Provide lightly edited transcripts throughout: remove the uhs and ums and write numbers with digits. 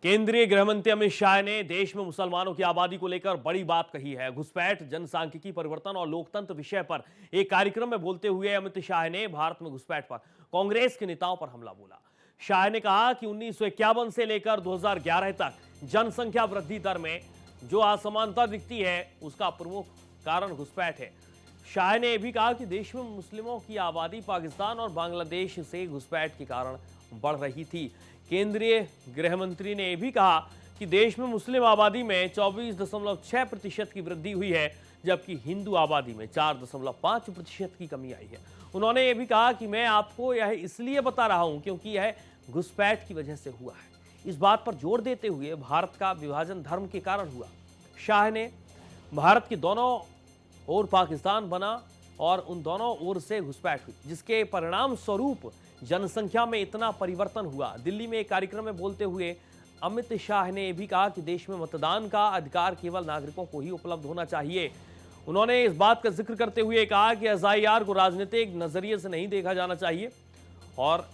केंद्रीय गृह मंत्री अमित शाह ने देश में मुसलमानों की आबादी को लेकर बड़ी बात कही है। घुसपैठ, जनसांख्यिकी परिवर्तन और लोकतंत्र विषय पर एक कार्यक्रम में बोलते हुए अमित शाह ने भारत में घुसपैठ पर कांग्रेस के नेताओं पर हमला बोला। शाह ने कहा कि 1951 से लेकर 2011 तक जनसंख्या वृद्धि दर में जो असमानता दिखती है उसका प्रमुख कारण घुसपैठ है। शाह ने यह भी कहा कि देश में मुस्लिमों की आबादी पाकिस्तान और बांग्लादेश से घुसपैठ के कारण बढ़ रही थी। केंद्रीय गृह मंत्री ने यह भी कहा कि देश में मुस्लिम आबादी में 24.6% की वृद्धि हुई है, जबकि हिंदू आबादी में 4.5% की कमी आई है। उन्होंने यह भी कहा कि मैं आपको यह इसलिए बता रहा हूं क्योंकि यह घुसपैठ की वजह से हुआ है। इस बात पर जोर देते हुए भारत का विभाजन धर्म के कारण हुआ। शाह ने भारत के दोनों ओर पाकिस्तान बना और उन दोनों ओर से घुसपैठ हुई, जिसके परिणाम स्वरूप जनसंख्या में इतना परिवर्तन हुआ। दिल्ली में एक कार्यक्रम में बोलते हुए अमित शाह ने यह भी कहा कि देश में मतदान का अधिकार केवल नागरिकों को ही उपलब्ध होना चाहिए। उन्होंने इस बात का जिक्र करते हुए कहा कि एसआईआर को राजनीतिक नजरिए से नहीं देखा जाना चाहिए और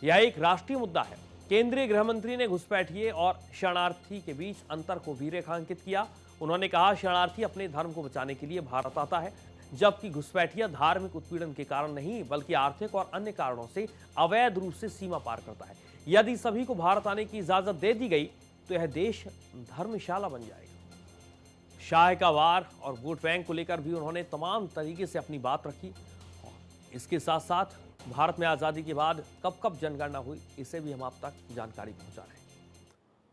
यह एक राष्ट्रीय मुद्दा है। केंद्रीय गृह मंत्री ने घुसपैठिए और शरणार्थी के बीच अंतर को भी रेखांकित किया। उन्होंने कहा, शरणार्थी अपने धर्म को बचाने के लिए भारत आता है, जबकि घुसपैठिया धार्मिक उत्पीड़न के कारण नहीं बल्कि आर्थिक और अन्य कारणों से अवैध रूप से सीमा पार करता है। यदि सभी को भारत आने की इजाजत दे दी गई तो यह देश धर्मशाला बन जाएगा। शाह का वार और वोट बैंक को लेकर भी उन्होंने तमाम तरीके से अपनी बात रखी। इसके साथ साथ भारत में आजादी के बाद कब कब जनगणना हुई, इसे भी हम आप तक जानकारी पहुंचा रहे हैं।